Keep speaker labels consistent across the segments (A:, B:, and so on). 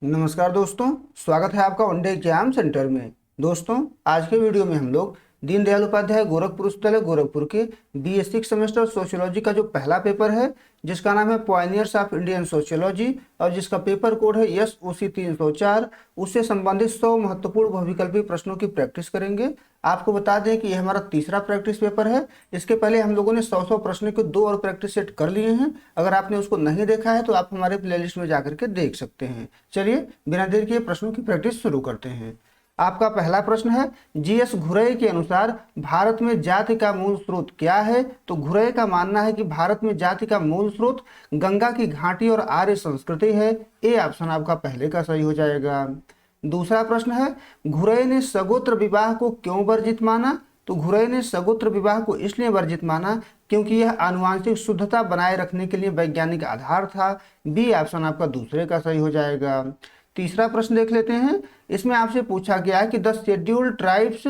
A: नमस्कार दोस्तों, स्वागत है आपका वनडे एग्जाम सेंटर में। दोस्तों, आज के वीडियो में हम लोग दीनदयाल उपाध्याय गोरखपुर विश्वविद्यालय गोरखपुर के BSc सेमेस्टर सोशियोलॉजी का जो पहला पेपर है, जिसका नाम है पॉयनियर्स ऑफ इंडियन सोशियोलॉजी और जिसका पेपर कोड है SOC 304, उससे संबंधित 100 महत्वपूर्ण बहुविकल्पी प्रश्नों की प्रैक्टिस करेंगे। आपको बता दें कि यह हमारा तीसरा प्रैक्टिस पेपर है। इसके पहले हम लोगों ने 100 प्रश्नों के 2 और प्रैक्टिस सेट कर लिए हैं। अगर आपने उसको नहीं देखा है तो आप हमारे प्लेलिस्ट में जाकर के देख सकते हैं। चलिए बिना देर किए प्रश्नों की प्रैक्टिस शुरू करते हैं। आपका पहला प्रश्न है, GS घुरई के अनुसार भारत में जाति का मूल स्रोत क्या है? तो घुरई का मानना है कि भारत में जाति का मूल स्रोत गंगा की घाटी और आर्य संस्कृति है। ए ऑप्शन आपका पहले का सही हो जाएगा। दूसरा प्रश्न है, घुरई ने सगोत्र विवाह को क्यों वर्जित माना? तो घुरई ने सगोत्र विवाह को इसलिए वर्जित माना क्योंकि यह आनुवांशिक शुद्धता बनाए रखने के लिए वैज्ञानिक आधार था। बी ऑप्शन आपका दूसरे का सही हो जाएगा। तीसरा प्रश्न देख लेते हैं। इसमें आपसे पूछा गया है कि द शेड्यूल्ड ट्राइब्स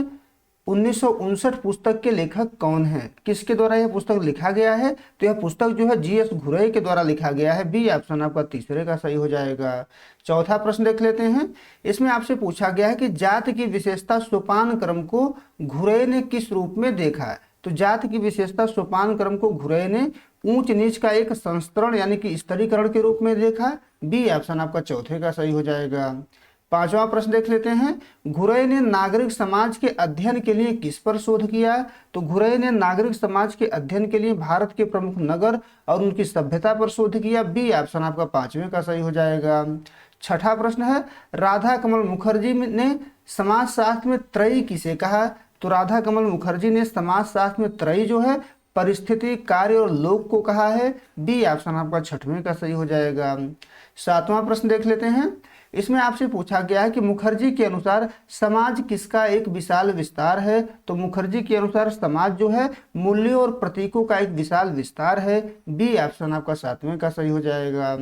A: 1959 पुस्तक के लेखक कौन है? किसके द्वारा यह पुस्तक लिखा गया है? तो यह पुस्तक जो है GS घुरई के द्वारा लिखा गया है। बी ऑप्शन आपका तीसरे का सही हो जाएगा। चौथा प्रश्न देख लेते हैं। इसमें आपसे पूछा गया है कि जाति की विशेषता सोपान क्रम को घुरई ने किस रूप में देखा है? तो जाति की विशेषता सोपान क्रम को घुरई ने ऊंच नीच का एक संस्करण यानी कि स्तरीकरण के रूप में देखा। बी ऑप्शन आपका चौथे का सही हो जाएगा। पांचवा प्रश्न देख लेते हैं। घुरई ने नागरिक समाज के अध्ययन के लिए किस पर शोध किया? तो घुरई ने नागरिक समाज के अध्ययन के लिए भारत के प्रमुख नगर और उनकी सभ्यता पर शोध किया। बी ऑप्शन आपका पांचवें का सही हो जाएगा। छठा प्रश्न है, राधा कमल मुखर्जी ने समाजशास्त्र में त्रयी किसे कहा? तो राधा कमल मुखर्जी ने समाजशास्त्र में त्रयी जो है परिस्थिति, कार्य और लोक को कहा है। बी ऑप्शन आपका छठवें का सही हो जाएगा। सातवां प्रश्न देख लेते हैं। इसमें आपसे पूछा गया है कि मुखर्जी के अनुसार समाज किसका एक विशाल विस्तार है? तो मुखर्जी के अनुसार समाज जो है मूल्यों और प्रतीकों का एक विशाल विस्तार है। बी ऑप्शन आपका सातवें का सही हो जाएगा।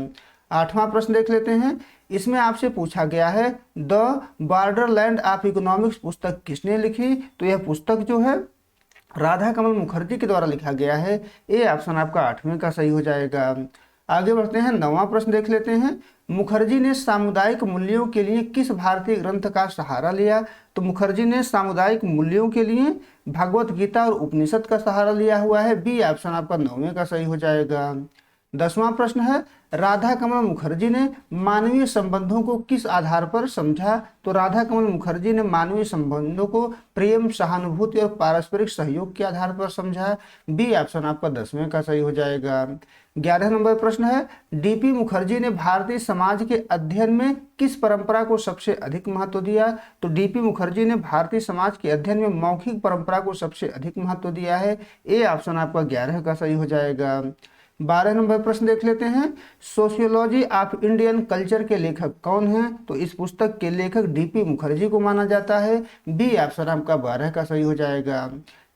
A: आठवां प्रश्न देख लेते हैं। इसमें आपसे पूछा गया है द बॉर्डरलैंड ऑफ इकोनॉमिक्स पुस्तक किसने लिखी? तो यह पुस्तक जो है राधा कमल मुखर्जी के द्वारा लिखा गया है। ए ऑप्शन आपका आठवें का सही हो जाएगा। आगे बढ़ते हैं। नौवां प्रश्न देख लेते हैं। मुखर्जी ने सामुदायिक मूल्यों के लिए किस भारतीय ग्रंथ का सहारा लिया? तो मुखर्जी ने सामुदायिक मूल्यों के लिए भगवत गीता और उपनिषद का सहारा लिया हुआ है। बी ऑप्शन आपका नौवें का सही हो जाएगा। 10वां प्रश्न है, राधा कमल मुखर्जी ने मानवीय संबंधों को किस आधार पर समझा? तो राधा कमल मुखर्जी ने मानवीय संबंधों को प्रेम, सहानुभूति और पारस्परिक सहयोग के आधार पर समझा। बी ऑप्शन आपका 10वें का सही हो जाएगा। 11 नंबर प्रश्न है, DP मुखर्जी ने भारतीय समाज के अध्ययन में किस परंपरा को सबसे अधिक महत्व दिया? तो DP मुखर्जी ने भारतीय समाज के अध्ययन में मौखिक परंपरा को सबसे अधिक महत्व दिया है। ए ऑप्शन आपका 11 का सही हो जाएगा। 12 नंबर प्रश्न देख लेते हैं। सोशियोलॉजी ऑफ इंडियन कल्चर के लेखक कौन हैं? तो इस पुस्तक के लेखक DP मुखर्जी को माना जाता है। बी ऑप्शन आपका 12 का सही हो जाएगा।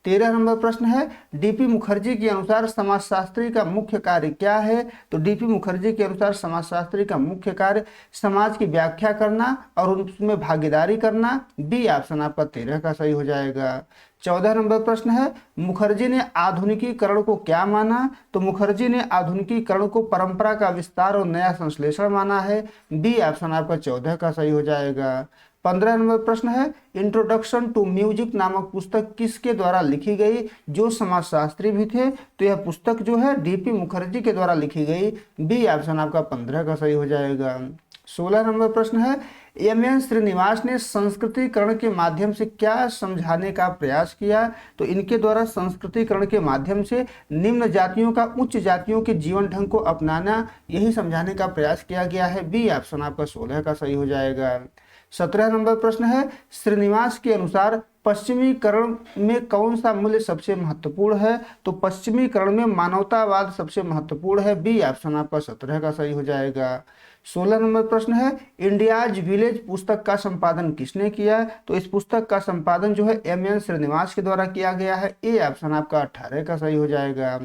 A: 13 नंबर प्रश्न है, DP मुखर्जी के अनुसार समाजशास्त्री का मुख्य कार्य क्या है? तो DP मुखर्जी के अनुसार समाजशास्त्री का मुख्य कार्य समाज की व्याख्या करना और उसमें भागीदारी करना। बी ऑप्शन आपका 13 का सही हो जाएगा। 14 नंबर प्रश्न है, मुखर्जी ने आधुनिकीकरण को क्या माना? तो मुखर्जी ने आधुनिकीकरण को परंपरा का विस्तार और नया संश्लेषण माना है। बी ऑप्शन आपका 14 का सही हो जाएगा। 15 नंबर प्रश्न है, इंट्रोडक्शन टू म्यूजिक नामक पुस्तक किसके द्वारा लिखी गई जो समाजशास्त्री भी थे? तो यह पुस्तक जो है DP मुखर्जी के द्वारा लिखी गई। बी ऑप्शन आपका 15 का सही हो जाएगा। 16 नंबर प्रश्न है, MN श्रीनिवास ने संस्कृतिकरण के माध्यम से क्या समझाने का प्रयास किया? तो इनके द्वारा संस्कृतिकरण के माध्यम से निम्न जातियों का उच्च जातियों के जीवन ढंग को अपनाना, यही समझाने का प्रयास किया गया है। बी ऑप्शन आपका 16 का सही हो जाएगा। 17 नंबर प्रश्न है, श्रीनिवास के अनुसार पश्चिमीकरण में कौन सा मूल्य सबसे महत्वपूर्ण है? तो पश्चिमीकरण में मानवतावाद सबसे महत्वपूर्ण है। बी ऑप्शन आपका 17 का सही हो जाएगा। 16 नंबर प्रश्न है, इंडियाज विलेज पुस्तक का संपादन किसने किया? तो इस पुस्तक का संपादन जो है MN श्रीनिवास के द्वारा किया गया है। ए ऑप्शन आपका 18 का सही हो जाएगा।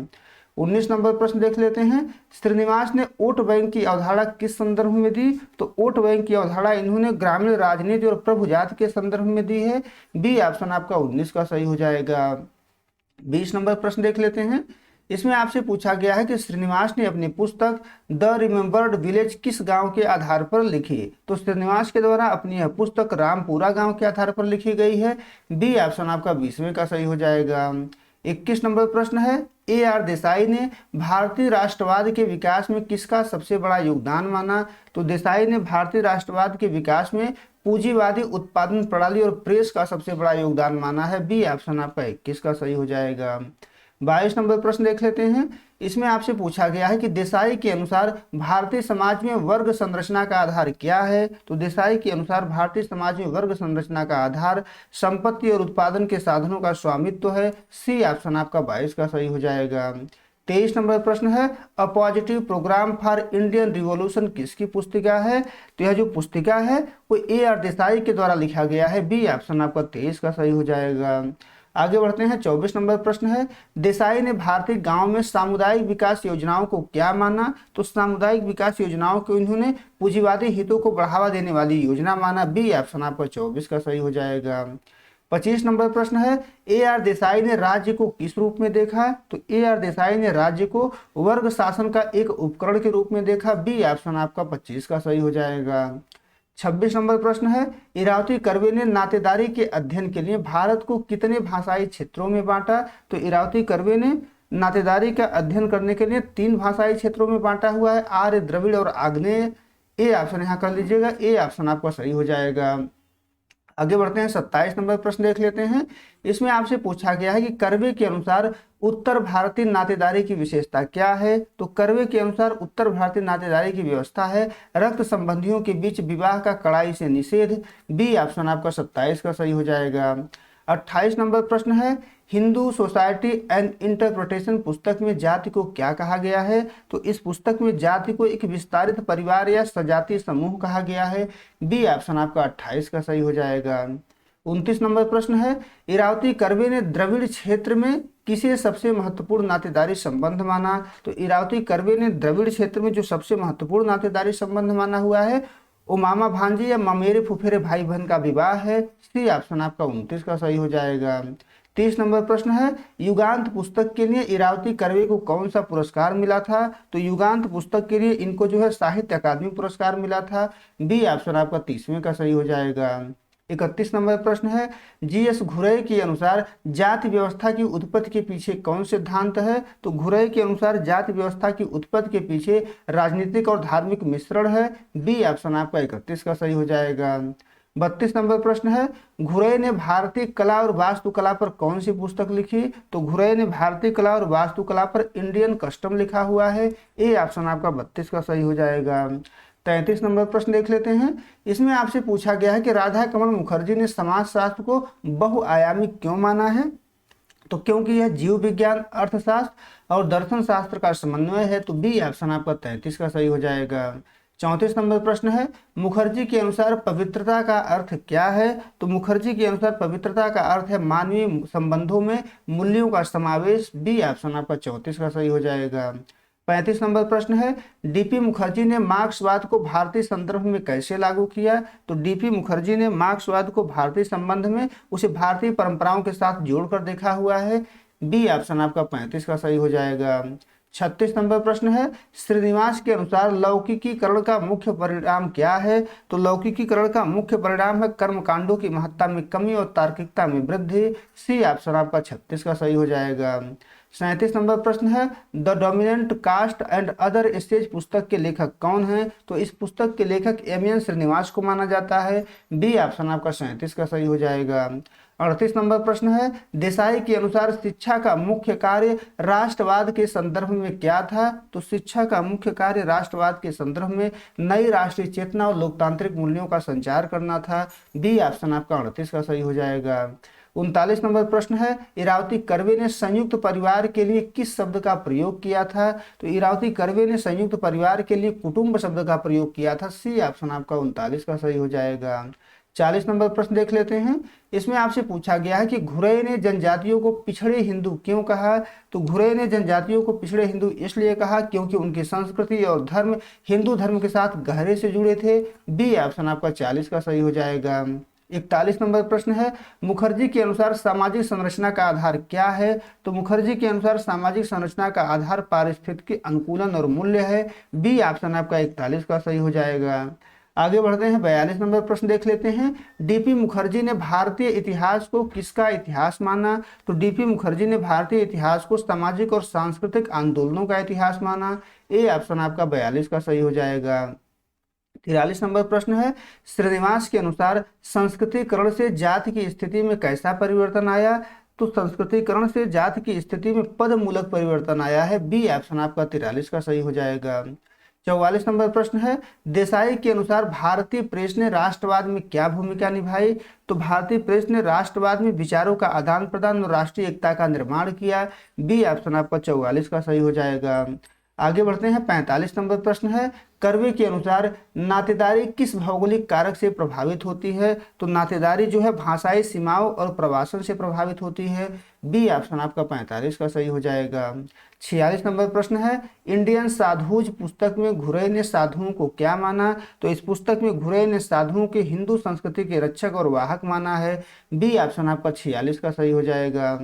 A: 19 नंबर प्रश्न देख लेते हैं। श्रीनिवास ने वोट बैंक की अवधारणा किस संदर्भ में दी? तो वोट बैंक की अवधारणा इन्होंने ग्रामीण राजनीति और प्रभुजात के संदर्भ में दी है। बी ऑप्शन आपका 19 का सही हो जाएगा। 20 नंबर प्रश्न देख लेते हैं। इसमें आपसे पूछा गया है कि श्रीनिवास ने अपनी पुस्तक द रिमेम्बर्ड विलेज किस गांव के आधार पर लिखी। तो श्रीनिवास के द्वारा अपनी यह पुस्तक रामपुरा गांव के आधार पर लिखी गई है। बी ऑप्शन आपका 20वें का सही हो जाएगा। 21 नंबर प्रश्न है, A.R. देसाई ने भारतीय राष्ट्रवाद के विकास में किसका सबसे बड़ा योगदान माना। तो देसाई ने भारतीय राष्ट्रवाद के विकास में पूंजीवादी उत्पादन प्रणाली और प्रेस का सबसे बड़ा योगदान माना है। बी ऑप्शन आपका 21 का सही हो जाएगा। 22 नंबर प्रश्न देख लेते हैं। इसमें आपसे पूछा गया है कि देसाई के अनुसार भारतीय समाज में वर्ग संरचना का आधार क्या है। तो देसाई के अनुसार भारतीय समाज में वर्ग संरचना का आधार संपत्ति और उत्पादन के साधनों का स्वामित्व है। सी ऑप्शन आपका 22 का सही हो जाएगा। 23 नंबर प्रश्न है, a positive programme for Indian revolution किसकी पुस्तिका है। तो यह जो पुस्तिका है वो A.R. देसाई के द्वारा लिखा गया है। बी ऑप्शन आपका 23 का सही हो जाएगा। आगे बढ़ते हैं। 24 नंबर प्रश्न है, देसाई ने भारतीय गांव में सामुदायिक विकास योजनाओं को क्या माना। तो सामुदायिक विकास योजनाओं को इन्होंने पूंजीवादी हितों को बढ़ावा देने वाली योजना माना। बी ऑप्शन आपका 24 का सही हो जाएगा। 25 नंबर प्रश्न है, A.R. देसाई ने राज्य को किस रूप में देखा। तो A.R. देसाई ने राज्य को वर्ग शासन का एक उपकरण के रूप में देखा। बी ऑप्शन आपका 25 का सही हो जाएगा। 26 नंबर प्रश्न है, इरावती कर्वे ने नातेदारी के अध्ययन के लिए भारत को कितने भाषाई क्षेत्रों में बांटा। तो इरावती कर्वे ने नातेदारी का अध्ययन करने के लिए 3 भाषाई क्षेत्रों में बांटा हुआ है, आर्य, द्रविड़ और आग्नेय। ए ऑप्शन यहाँ कर लीजिएगा। ए ऑप्शन आपका सही हो जाएगा। आगे बढ़ते हैं। 27 नंबर प्रश्न देख लेते हैं। इसमें आपसे पूछा गया है कि कर्वे के अनुसार उत्तर भारतीय नातेदारी की विशेषता क्या है। तो कर्वे के अनुसार उत्तर भारतीय नातेदारी की व्यवस्था है रक्त संबंधियों के बीच विवाह का कड़ाई से निषेध। बी ऑप्शन आपका 27 का सही हो जाएगा। 28 नंबर प्रश्न है, हिंदू सोसाइटी एंड इंटरप्रिटेशन पुस्तक में जाति को क्या कहा गया है। तो इस पुस्तक में जाति को एक विस्तारित परिवार या सजातीय समूह कहा गया है। बी ऑप्शन आपका 28 का सही हो जाएगा। 29 नंबर प्रश्न है, इरावती कर्वे ने द्रविड़ क्षेत्र में किसे सबसे महत्वपूर्ण नातेदारी संबंध माना। तो इरावती कर्वे ने द्रविड़ क्षेत्र में जो सबसे महत्वपूर्ण नातेदारी संबंध माना हुआ है वो मामा भांजे या मामेरे फुफेरे भाई बहन का विवाह है। सी ऑप्शन आपका 29 का सही हो जाएगा। 30 नंबर प्रश्न है, युगांत पुस्तक के लिए इरावती कर्वे को कौन सा पुरस्कार मिला था। तो युगांत पुस्तक के लिए इनको जो है साहित्य अकादमी पुरस्कार मिला था। बी ऑप्शन आपका 30वें का सही हो जाएगा। 31 नंबर प्रश्न है, G.S. घुरय के अनुसार जाति व्यवस्था की उत्पत्ति के पीछे कौन सिद्धांत है। तो घुरय के अनुसार जाति व्यवस्था की उत्पत्ति के पीछे राजनीतिक और धार्मिक मिश्रण है। बी ऑप्शन आपका 31 का सही हो जाएगा। 32 नंबर प्रश्न है, घुरय ने भारतीय कला और वास्तुकला पर कौन सी पुस्तक लिखी। तो घुरय ने भारतीय कला और वास्तुकला पर इंडियन कस्टम लिखा हुआ है। ए ऑप्शन आपका 32 का सही हो जाएगा। 33 नंबर प्रश्न देख लेते हैं। इसमें आपसे पूछा गया है कि राधा कमल मुखर्जी ने समाजशास्त्र को बहुआयामी क्यों माना है। तो क्योंकि यह जीव विज्ञान, अर्थशास्त्र और दर्शन शास्त्र का समन्वय है। तो बी ऑप्शन आपका 33 का सही हो जाएगा। 34 नंबर प्रश्न है, मुखर्जी के अनुसार पवित्रता का अर्थ क्या है। तो मुखर्जी के अनुसार पवित्रता का अर्थ है मानवीय संबंधों में मूल्यों का समावेश। बी ऑप्शन आपका 34 का सही हो जाएगा। 35 नंबर प्रश्न है, डीपी मुखर्जी ने मार्क्सवाद को भारतीय संदर्भ में कैसे लागू किया। तो डीपी मुखर्जी ने मार्क्सवाद को भारतीय संबंध में उसे भारतीय परंपराओं के साथ जोड़कर देखा हुआ है। बी ऑप्शन आपका 35 का सही हो जाएगा। 36 नंबर प्रश्न है, श्रीनिवास के अनुसार लौकिकीकरण का मुख्य परिणाम क्या है। तो लौकिकीकरण का मुख्य परिणाम है कर्मकांडों की महत्ता में कमी और तार्किकता में वृद्धि। सी ऑप्शन आपका 36 का सही हो जाएगा। 37 नंबर प्रश्न है, the dominant caste and other stage पुस्तक के लेखक कौन हैं। तो इस पुस्तक के लेखक एम.एन. श्रीनिवास को माना जाता है। बी ऑप्शन आपका 37 का सही हो जाएगा। 38 नंबर प्रश्न है, देसाई के अनुसार शिक्षा का मुख्य कार्य राष्ट्रवाद के संदर्भ में क्या था। तो शिक्षा का मुख्य कार्य राष्ट्रवाद के संदर्भ में नई राष्ट्रीय चेतना और लोकतांत्रिक मूल्यों का संचार करना था। बी ऑप्शन आपका 38 का सही हो जाएगा। 39 नंबर प्रश्न है, इरावती कर्वे ने संयुक्त परिवार के लिए किस शब्द का प्रयोग किया था। तो इरावती कर्वे ने संयुक्त परिवार के लिए कुटुंब शब्द का प्रयोग किया था। सी ऑप्शन आपका 39 का सही हो जाएगा। 40 नंबर प्रश्न देख लेते हैं। इसमें आपसे पूछा गया है कि घुरय ने जनजातियों को पिछड़े हिंदू क्यों कहा। तो घुरय ने जनजातियों को पिछड़े हिंदू इसलिए कहा क्योंकि उनकी संस्कृति और धर्म हिंदू धर्म के साथ गहरे से जुड़े थे। बी ऑप्शन आपका 40 का सही हो जाएगा। 41 नंबर प्रश्न है, मुखर्जी के अनुसार सामाजिक संरचना का आधार क्या है? तो मुखर्जी के अनुसार सामाजिक संरचना का आधार पारिस्थितिकी अनुकूलन और मूल्य है। बी ऑप्शन आपका 41 का सही हो जाएगा। आगे बढ़ते हैं, 42 नंबर प्रश्न देख लेते हैं। डीपी मुखर्जी ने भारतीय इतिहास को किसका इतिहास माना? तो डीपी मुखर्जी ने भारतीय इतिहास को सामाजिक और सांस्कृतिक आंदोलनों का इतिहास माना। ए ऑप्शन आपका 42 का सही हो जाएगा। 43 नंबर प्रश्न है, श्रीनिवास के अनुसार संस्कृतिकरण से जाति की स्थिति में कैसा परिवर्तन आया? तो संस्कृतिकरण से जाति की स्थिति में पद मूलक परिवर्तन आया है। बी ऑप्शन आपका 43 का सही हो जाएगा। 44 नंबर प्रश्न है, देसाई के अनुसार भारतीय प्रेस ने राष्ट्रवाद में क्या भूमिका निभाई? तो भारतीय प्रेस ने राष्ट्रवाद में विचारों का आदान प्रदान और राष्ट्रीय एकता का निर्माण किया। बी ऑप्शन आपका 44 का सही हो जाएगा। आगे बढ़ते हैं, 45 नंबर प्रश्न है, कर्वे के अनुसार नातेदारी किस भौगोलिक कारक से प्रभावित होती है? तो नातेदारी जो है भाषाई सीमाओं और प्रवासन से प्रभावित होती है। बी ऑप्शन आपका 45 का सही हो जाएगा। 46 नंबर प्रश्न है, इंडियन साधुज पुस्तक में घुरे ने साधुओं को क्या माना? तो इस पुस्तक में घुरे ने साधुओं के हिंदू संस्कृति के रक्षक और वाहक माना है। बी ऑप्शन आपका 46 का सही हो जाएगा।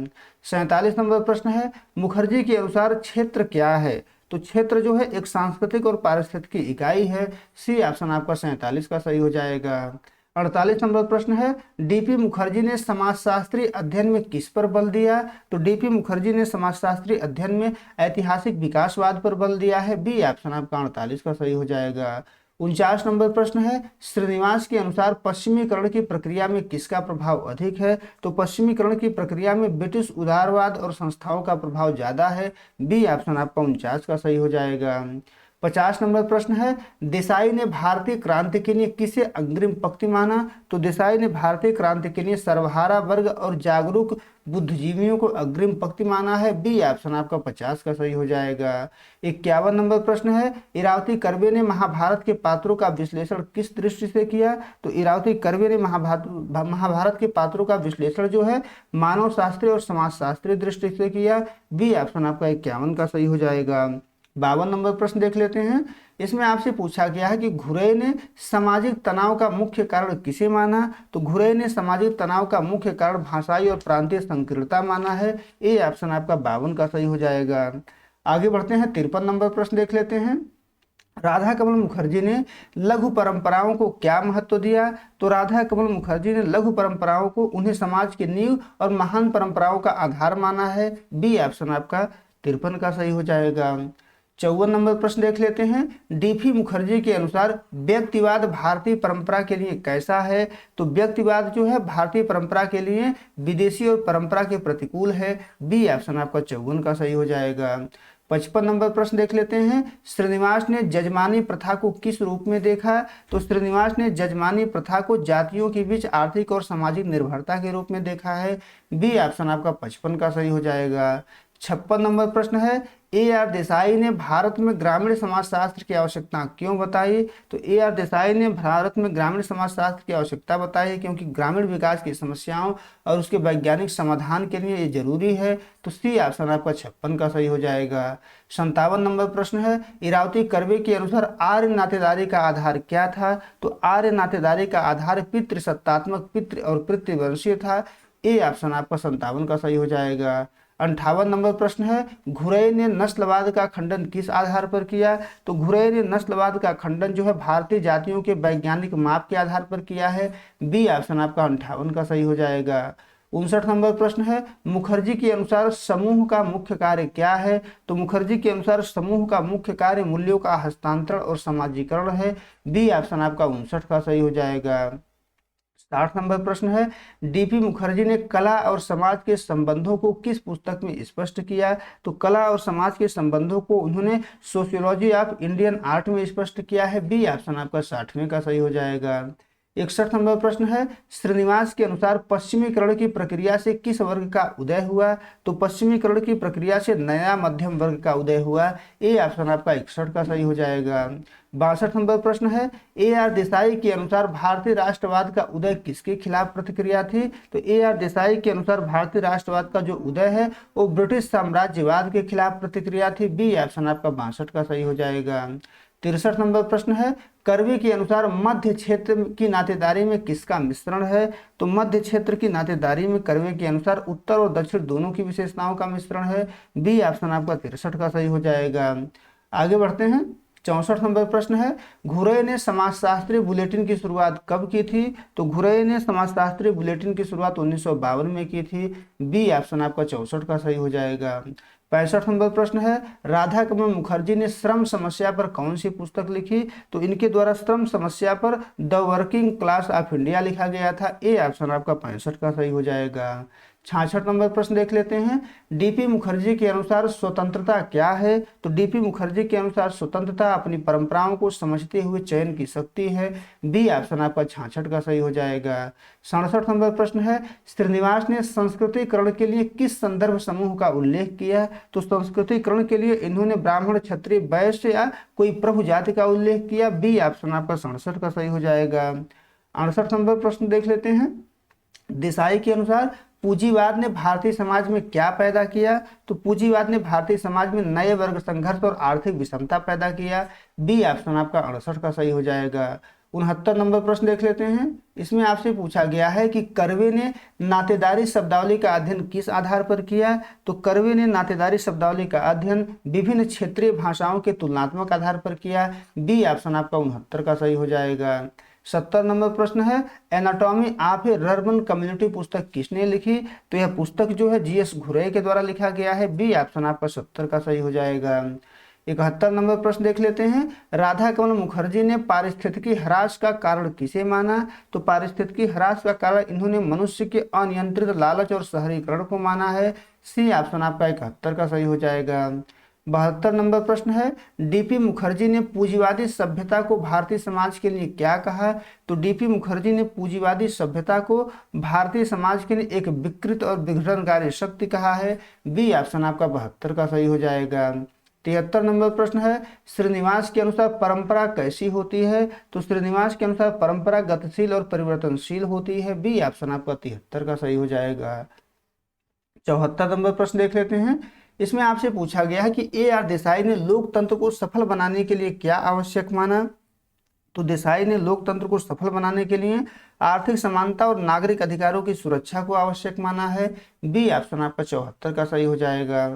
A: 47 नंबर प्रश्न है, मुखर्जी के अनुसार क्षेत्र क्या है? तो क्षेत्र जो है एक सांस्कृतिक और पारिस्थितिकी इकाई है। सी ऑप्शन आपका 47 का सही हो जाएगा। 48 नंबर प्रश्न है, डीपी मुखर्जी ने समाजशास्त्री अध्ययन में किस पर बल दिया? तो डीपी मुखर्जी ने समाजशास्त्री अध्ययन में ऐतिहासिक विकासवाद पर बल दिया है। बी ऑप्शन आपका 48 का सही हो जाएगा। 49 नंबर प्रश्न है, श्रीनिवास के अनुसार पश्चिमीकरण की प्रक्रिया में किसका प्रभाव अधिक है? तो पश्चिमीकरण की प्रक्रिया में ब्रिटिश उदारवाद और संस्थाओं का प्रभाव ज्यादा है। बी ऑप्शन आपका 49 का सही हो जाएगा। 50 नंबर प्रश्न है, देसाई ने भारतीय क्रांति के लिए किसे अग्रिम पंक्ति माना? तो देसाई ने भारतीय क्रांति के लिए सर्वहारा वर्ग और जागरूक बुद्धिजीवियों को अग्रिम पंक्ति माना है। बी ऑप्शन आपका 50 का सही हो जाएगा। 51 नंबर प्रश्न है, इरावती कर्वे ने महाभारत के पात्रों का विश्लेषण किस दृष्टि से किया? तो इरावती कर्वे ने महाभारत के पात्रों का विश्लेषण जो है मानव शास्त्रीय और समाजशास्त्रीय दृष्टि से किया। बी ऑप्शन आपका 51 का सही हो जाएगा। 52 नंबर प्रश्न देख लेते हैं। इसमें आपसे पूछा गया है कि घुरे ने सामाजिक तनाव का मुख्य कारण किसे माना? तो घुरे ने सामाजिक तनाव का मुख्य कारण भाषाई और प्रांतीय संकीर्णता माना है। ए ऑप्शन आपका 52 का सही हो जाएगा। आगे बढ़ते हैं, 53 नंबर प्रश्न देख लेते हैं। राधा कमल मुखर्जी ने लघु परंपराओं को क्या महत्व दिया? तो राधा कमल मुखर्जी ने लघु परंपराओं को उन्हें समाज की नींव और महान परंपराओं का आधार माना है। बी ऑप्शन आपका 53 का सही हो जाएगा। 54 नंबर प्रश्न देख लेते हैं। डीपी मुखर्जी के अनुसार व्यक्तिवाद भारतीय परंपरा के लिए कैसा है? तो व्यक्तिवाद जो है भारतीय परंपरा के लिए विदेशी और परंपरा के प्रतिकूल है। बी ऑप्शन आपका 54 का सही हो जाएगा। 55 नंबर प्रश्न देख लेते हैं। श्रीनिवास ने जजमानी प्रथा को किस रूप में देखा? तो श्रीनिवास ने जजमानी प्रथा को जातियों के बीच आर्थिक और सामाजिक निर्भरता के रूप में देखा है। बी ऑप्शन आपका 55 का सही हो जाएगा। 56 नंबर प्रश्न है, ए आर देसाई ने भारत में ग्रामीण समाजशास्त्र की आवश्यकता क्यों बताई? तो ए आर देसाई ने भारत में ग्रामीण समाजशास्त्र की आवश्यकता बताई क्योंकि ग्रामीण विकास की समस्याओं और उसके वैज्ञानिक समाधान के लिए ये जरूरी है। तो सी ऑप्शन आपका 56 का सही हो जाएगा। 57 नंबर प्रश्न है, इरावती कर्वे के अनुसार आर्य नातेदारी का आधार क्या था? तो आर्य नातेदारी का आधार पितृसत्तात्मक पितृ और पितृवंशीय था। ए ऑप्शन आपका 57 का सही हो जाएगा। 58 नंबर प्रश्न है, घुरे ने नस्लवाद का खंडन किस आधार पर किया? तो घुरे ने नस्लवाद का खंडन जो है भारतीय जातियों के वैज्ञानिक माप के आधार पर किया है। बी ऑप्शन आपका 58 का सही हो जाएगा। 59 नंबर प्रश्न है, मुखर्जी के अनुसार समूह का मुख्य कार्य क्या है? तो मुखर्जी के अनुसार समूह का मुख्य कार्य मूल्यों का हस्तांतरण और समाजीकरण है। बी ऑप्शन आपका 59 का सही हो जाएगा। 60 नंबर प्रश्न है, डीपी मुखर्जी ने कला और समाज के संबंधों को किस पुस्तक में स्पष्ट किया? तो कला और समाज के संबंधों को उन्होंने सोशियोलॉजी ऑफ इंडियन आर्ट में स्पष्ट किया है। बी ऑप्शन आपका 60वें का सही हो जाएगा। 61 नंबर प्रश्न है, श्रीनिवास के अनुसार पश्चिमीकरण की प्रक्रिया से किस वर्ग का उदय हुआ? तो पश्चिमीकरण की प्रक्रिया से नया मध्यम वर्ग का उदय हुआ। ए ऑप्शन आपका 61 का सही हो जाएगा। 62 नंबर प्रश्न है, ए आर देसाई के अनुसार भारतीय राष्ट्रवाद का उदय किसके खिलाफ प्रतिक्रिया थी? तो ए आर देसाई के अनुसार भारतीय राष्ट्रवाद का जो उदय है वो ब्रिटिश साम्राज्यवाद के खिलाफ प्रतिक्रिया थी। बी ऑप्शन आपका 62 का सही हो जाएगा। 63 नंबर प्रश्न है, कर्वे के अनुसार मध्य क्षेत्र की नातेदारी में किसका मिश्रण है? तो मध्य क्षेत्र की नातेदारी में कर्वे के अनुसार उत्तर और दक्षिण दोनों की विशेषताओं का मिश्रण है। बी ऑप्शन आपका 63 का सही हो जाएगा। आगे बढ़ते हैं। 64 नंबर प्रश्न है, घुरय ने समाजशास्त्रीय बुलेटिन की शुरुआत कब की थी? तो घुरय ने समाजशास्त्रीय बुलेटिन की शुरुआत 1952 में की थी। बी ऑप्शन आपका 64 का सही हो जाएगा। 65 नंबर प्रश्न है, राधा कमल मुखर्जी ने श्रम समस्या पर कौन सी पुस्तक लिखी? तो इनके द्वारा श्रम समस्या पर the working class of India लिखा गया था। ए ऑप्शन आपका 65 का सही हो जाएगा। 66 नंबर प्रश्न देख लेते हैं। डीपी मुखर्जी के अनुसार स्वतंत्रता क्या है? तो डीपी मुखर्जी के अनुसार स्वतंत्रता अपनी परंपराओं को समझते हुए चयन की शक्ति है। बी ऑप्शन आपका 66 का सही हो जाएगा। 67 नंबर प्रश्न है, श्रीनिवास ने संस्कृतिकरण के लिए किस संदर्भ समूह का उल्लेख किया? तो संस्कृतिकरण के लिए इन्होंने ब्राह्मण, क्षत्रिय, वैश्य या कोई प्रभु जाति का उल्लेख किया। बी ऑप्शन आपका 67 का सही हो जाएगा। 68 नंबर प्रश्न देख लेते हैं। देसाई के अनुसार पूंजीवाद ने भारतीय समाज में क्या पैदा किया? तो पूंजीवाद ने भारतीय समाज में नए वर्ग संघर्ष और आर्थिक विषमता पैदा किया। बी ऑप्शन आपका 68 का सही हो जाएगा। 69 नंबर प्रश्न देख लेते हैं। इसमें आपसे पूछा गया है कि कर्वे ने नातेदारी शब्दावली का अध्ययन किस आधार पर किया? तो कर्वे ने नातेदारी शब्दावली का अध्ययन विभिन्न क्षेत्रीय भाषाओं के तुलनात्मक आधार पर किया। बी ऑप्शन आपका 69 का सही हो जाएगा। 70 नंबर प्रश्न है, anatomy of A rurban community पुस्तक किसने लिखी? तो यह पुस्तक जो है जीएस घुरय के द्वारा लिखा गया है। बी ऑप्शन आपका 70 का सही हो जाएगा। 71 नंबर प्रश्न देख लेते हैं। राधा कमल मुखर्जी ने पारिस्थितिकी ह्रास का कारण किसे माना? तो पारिस्थितिकी ह्रास का कारण इन्होंने मनुष्य के अनियंत्रित लालच और शहरीकरण को माना है। सी ऑप्शन आपका 71 का सही हो जाएगा। 72 नंबर प्रश्न है, डीपी मुखर्जी ने पूंजीवादी सभ्यता को भारतीय समाज के लिए क्या कहा? तो डीपी मुखर्जी ने पूंजीवादी सभ्यता को भारतीय समाज के लिए एक विकृत और विघटनकारी शक्ति कहा है। बी ऑप्शन आपका 72 का सही हो जाएगा। 73 नंबर प्रश्न है, श्रीनिवास के अनुसार परंपरा कैसी होती है? तो श्रीनिवास के अनुसार परंपरा गतिशील और परिवर्तनशील होती है। बी ऑप्शन आपका 73 का सही हो जाएगा। 74 नंबर प्रश्न देख लेते हैं। इसमें आपसे पूछा गया है कि ए आर देसाई ने लोकतंत्र को सफल बनाने के लिए क्या आवश्यक माना? तो देसाई ने लोकतंत्र को सफल बनाने के लिए आर्थिक समानता और नागरिक अधिकारों की सुरक्षा को आवश्यक माना है। बी ऑप्शन आपका 74 का सही हो जाएगा।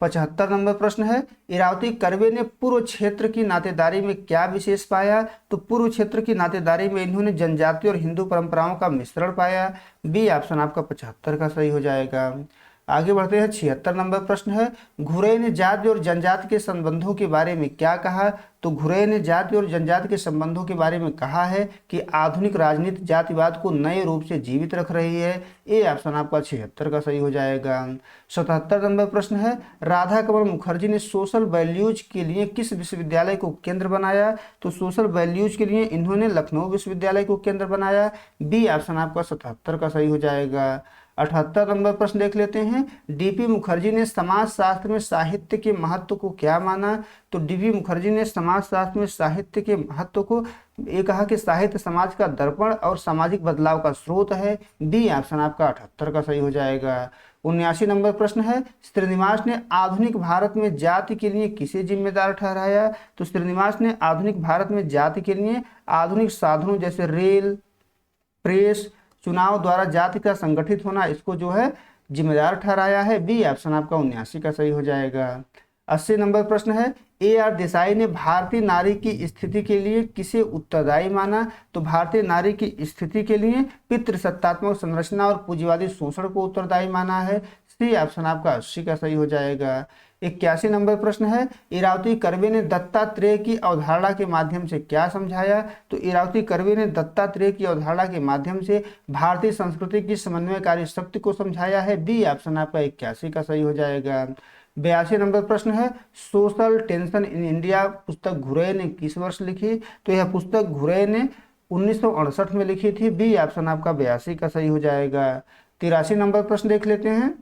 A: 75 नंबर प्रश्न है, इरावती कर्वे ने पूर्व क्षेत्र की नातेदारी में क्या विशेष पाया? तो पूर्व क्षेत्र की नातेदारी में इन्होंने जनजाति और हिंदू परंपराओं का मिश्रण पाया। बी ऑप्शन आपका 75 का सही हो जाएगा। आगे बढ़ते हैं। 76 नंबर प्रश्न है, घुरय ने जाति और जनजाति के संबंधों के बारे में क्या कहा? तो घुरय ने जाति और जनजाति के संबंधों के बारे में कहा है कि आधुनिक राजनीति जातिवाद को नए रूप से जीवित रख रही है। ए ऑप्शन आपका 76 का सही हो जाएगा। 77 नंबर प्रश्न है, राधा कमल मुखर्जी ने सोशल वैल्यूज के लिए किस विश्वविद्यालय को केंद्र बनाया? तो सोशल वैल्यूज के लिए इन्होंने लखनऊ विश्वविद्यालय को केंद्र बनाया। बी ऑप्शन आपका 77 का सही हो जाएगा। 78 नंबर प्रश्न देख लेते हैं। डीपी मुखर्जी ने समाजशास्त्र में साहित्य के महत्व को क्या माना? तो डीपी मुखर्जी ने समाजशास्त्र में साहित्य के महत्व को ये कहा कि साहित्य समाज का दर्पण और सामाजिक बदलाव का स्रोत है। बी ऑप्शन आपका 78 का सही हो जाएगा। 79 नंबर प्रश्न है, श्रीनिवास ने आधुनिक भारत में जाति के लिए किसे जिम्मेदार ठहराया? तो श्रीनिवास ने आधुनिक भारत में जाति के लिए आधुनिक साधनों जैसे रेल, प्रेस, चुनाव द्वारा जाति का संगठित होना, इसको जो है जिम्मेदार ठहराया है। बी ऑप्शन आपका 79 का सही हो जाएगा। 80 नंबर प्रश्न है, ए आर देसाई ने भारतीय नारी की स्थिति के लिए किसे उत्तरदायी माना? तो भारतीय नारी की स्थिति के लिए पितृसत्तात्मक संरचना और पूंजीवादी शोषण को उत्तरदायी माना है। सी ऑप्शन आपका 80 का सही हो जाएगा। 81 नंबर प्रश्न है, इरावती कर्वे ने दत्तात्रेय की अवधारणा के माध्यम से क्या समझाया? तो इरावती कर्वे ने दत्तात्रेय की अवधारणा के माध्यम से भारतीय संस्कृति की समन्वयकारी शक्ति को समझाया है। बी ऑप्शन आपका 81 का सही हो जाएगा। 82 नंबर प्रश्न है, सोशल टेंशन इन इंडिया पुस्तक घुरय ने किस वर्ष लिखी? तो यह पुस्तक घुरय ने 1968 में लिखी थी। बी ऑप्शन आपका 82 का सही हो जाएगा। 83 नंबर प्रश्न देख लेते हैं।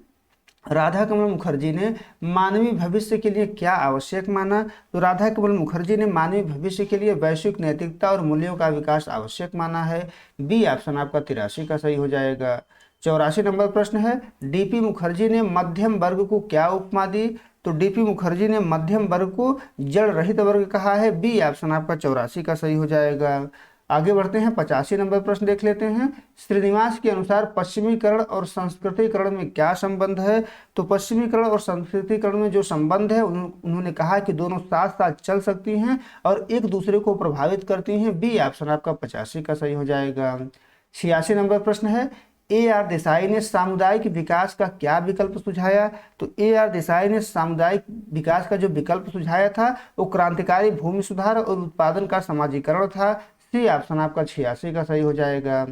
A: राधा कमल मुखर्जी ने मानवीय भविष्य के लिए क्या आवश्यक माना? तो राधा कमल मुखर्जी ने मानवीय भविष्य के लिए वैश्विक नैतिकता और मूल्यों का विकास आवश्यक माना है। बी ऑप्शन आपका 83 का सही हो जाएगा। 84 नंबर प्रश्न है, डीपी मुखर्जी ने मध्यम वर्ग को क्या उपमा दी? तो डीपी मुखर्जी ने मध्यम वर्ग को जड़ रहित वर्ग कहा है। बी ऑप्शन आपका 84 का सही हो जाएगा। आगे बढ़ते हैं, 85 नंबर प्रश्न देख लेते हैं। श्रीनिवास के अनुसार पश्चिमीकरण और संस्कृतिकरण में क्या संबंध है? तो पश्चिमीकरण और संस्कृतिकरण में जो संबंध है उन्होंने कहा कि दोनों साथ साथ चल सकती हैं और एक दूसरे को प्रभावित करती हैं। बी ऑप्शन आपका 85 का सही हो जाएगा। 86 नंबर प्रश्न है, ए आर देसाई ने सामुदायिक विकास का क्या विकल्प सुझाया? तो ए आर देसाई ने सामुदायिक विकास का जो विकल्प सुझाया था वो क्रांतिकारी भूमि सुधार और उत्पादन का समाजीकरण था। सी ऑप्शन आपका 86 का सही हो जाएगा।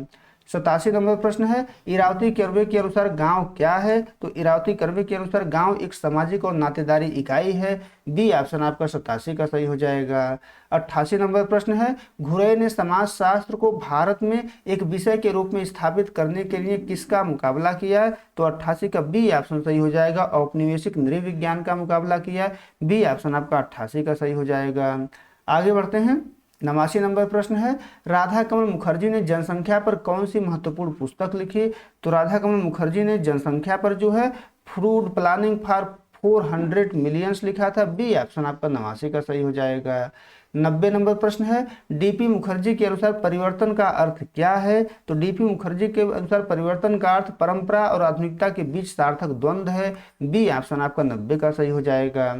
A: 87 नंबर प्रश्न है, इरावती कर्वे के अनुसार गांव क्या है? तो इरावती कर्वे के अनुसार गांव एक सामाजिक और नातेदारी इकाई है। बी ऑप्शन आपका 87 का सही हो जाएगा। 88 नंबर प्रश्न है, घुरे ने समाजशास्त्र को भारत में एक विषय के रूप में स्थापित करने के लिए किसका मुकाबला किया? तो 88 का बी ऑप्शन सही हो जाएगा। औपनिवेशिक नृविज्ञान का मुकाबला किया। बी ऑप्शन आपका 88 का सही हो जाएगा। आगे बढ़ते हैं, 89 नंबर प्रश्न है, राधा कमल मुखर्जी ने जनसंख्या पर कौन सी महत्वपूर्ण पुस्तक लिखी? तो राधा कमल मुखर्जी ने जनसंख्या पर जो है फूड प्लानिंग फॉर 400 मिलियंस लिखा था। बी ऑप्शन आपका 89 का सही हो जाएगा। 90 नंबर प्रश्न है, डीपी मुखर्जी के अनुसार परिवर्तन का अर्थ क्या है? तो डीपी मुखर्जी के अनुसार परिवर्तन का अर्थ परंपरा और आधुनिकता के बीच सार्थक द्वंद्व है। बी ऑप्शन आपका 90 का सही हो जाएगा।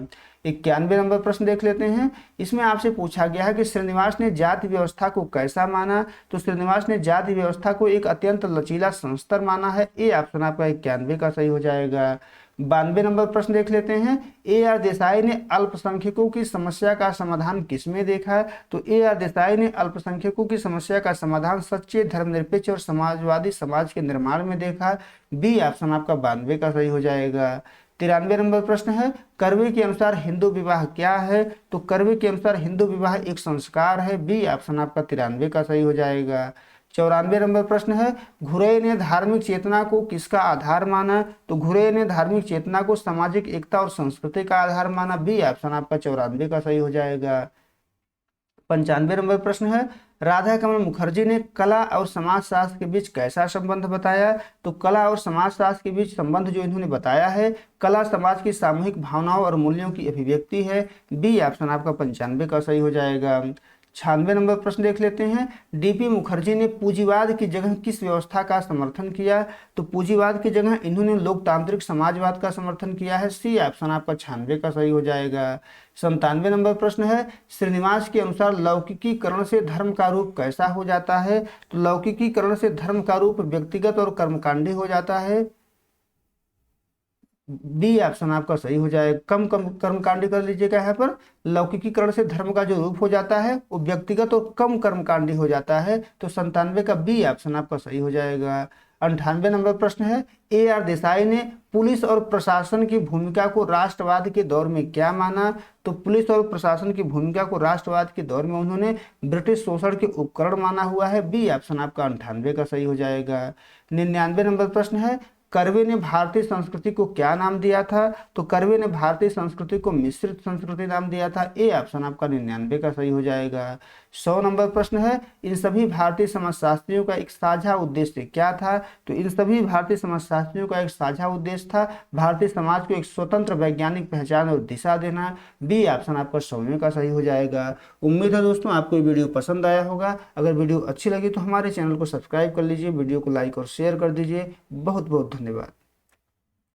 A: 91 नंबर प्रश्न देख लेते हैं। इसमें आपसे पूछा गया है कि श्रीनिवास ने जाति व्यवस्था को कैसा माना? तो श्रीनिवास ने जाति व्यवस्था को एक अत्यंत लचीला संस्तर माना है। ए ऑप्शन आपका 91 का सही हो जाएगा। 92 नंबर प्रश्न देख लेते हैं। ए आर देसाई ने अल्पसंख्यकों की समस्या का समाधान किसमें देखा? तो ए आर देसाई ने अल्पसंख्यकों की समस्या का समाधान सच्चे धर्मनिरपेक्ष और समाजवादी समाज के निर्माण में देखा। बी ऑप्शन आपका 92 का सही हो जाएगा। 93 नंबर प्रश्न है, कर्वे के अनुसार हिंदू विवाह क्या है? तो कर्वे के अनुसार हिंदू विवाह एक संस्कार है। बी ऑप्शन आपका 93 का सही हो जाएगा। 94 नंबर प्रश्न है, घुरे ने धार्मिक चेतना को किसका आधार माना? तो घुरे ने धार्मिक चेतना को सामाजिक एकता और संस्कृति का आधार माना। बी ऑप्शन आपका 94 का सही हो जाएगा। 95 नंबर प्रश्न है, राधा कमल मुखर्जी ने कला और समाजशास्त्र के बीच कैसा संबंध बताया? तो कला और समाजशास्त्र के बीच संबंध जो इन्होंने बताया है, कला समाज की सामूहिक भावनाओं और मूल्यों की अभिव्यक्ति है। बी ऑप्शन आपका 95 का सही हो जाएगा। 96 नंबर प्रश्न देख लेते हैं। डीपी मुखर्जी ने पूंजीवाद की जगह किस व्यवस्था का समर्थन किया? तो पूंजीवाद की जगह इन्होंने लोकतांत्रिक समाजवाद का समर्थन किया है। सी ऑप्शन आपका 96 का सही हो जाएगा। 97 नंबर प्रश्न है, श्रीनिवास के अनुसार लौकिकीकरण से धर्म का रूप कैसा हो जाता है? तो लौकिकीकरण से धर्म का रूप व्यक्तिगत और कर्मकांडी हो जाता है। बी ऑप्शन आपका सही हो जाएगा। कम कम कर्मकांडी कर लीजिएगा यहाँ पर। लौकिकीकरण से धर्म का जो रूप हो जाता है वो व्यक्तिगत और कम कर्मकांडी हो जाता है। तो 97 का बी ऑप्शन आपका सही हो जाएगा। 98 नंबर प्रश्न है, ए आर देसाई ने पुलिस और प्रशासन की भूमिका को राष्ट्रवाद के दौर में क्या माना? तो पुलिस और प्रशासन की भूमिका को राष्ट्रवाद के दौर में उन्होंने ब्रिटिश शोषण के उपकरण माना हुआ है। बी ऑप्शन आपका 98 का सही हो जाएगा। 99 नंबर प्रश्न है, कर्वे ने भारतीय संस्कृति को क्या नाम दिया था? तो कर्वे ने भारतीय संस्कृति को मिश्रित संस्कृति नाम दिया था। ए ऑप्शन आपका 99 का सही हो जाएगा। 100 नंबर प्रश्न है, इन सभी भारतीय समाजशास्त्रियों का एक साझा उद्देश्य क्या था? तो इन सभी भारतीय समाजशास्त्रियों का एक साझा उद्देश्य था भारतीय समाज को एक स्वतंत्र वैज्ञानिक पहचान और दिशा देना। बी ऑप्शन आपका 100वें का सही हो जाएगा। उम्मीद है दोस्तों आपको ये वीडियो पसंद आया होगा। अगर वीडियो अच्छी लगी तो हमारे चैनल को सब्सक्राइब कर लीजिए, वीडियो को लाइक और शेयर कर दीजिए। बहुत बहुत धन्यवाद।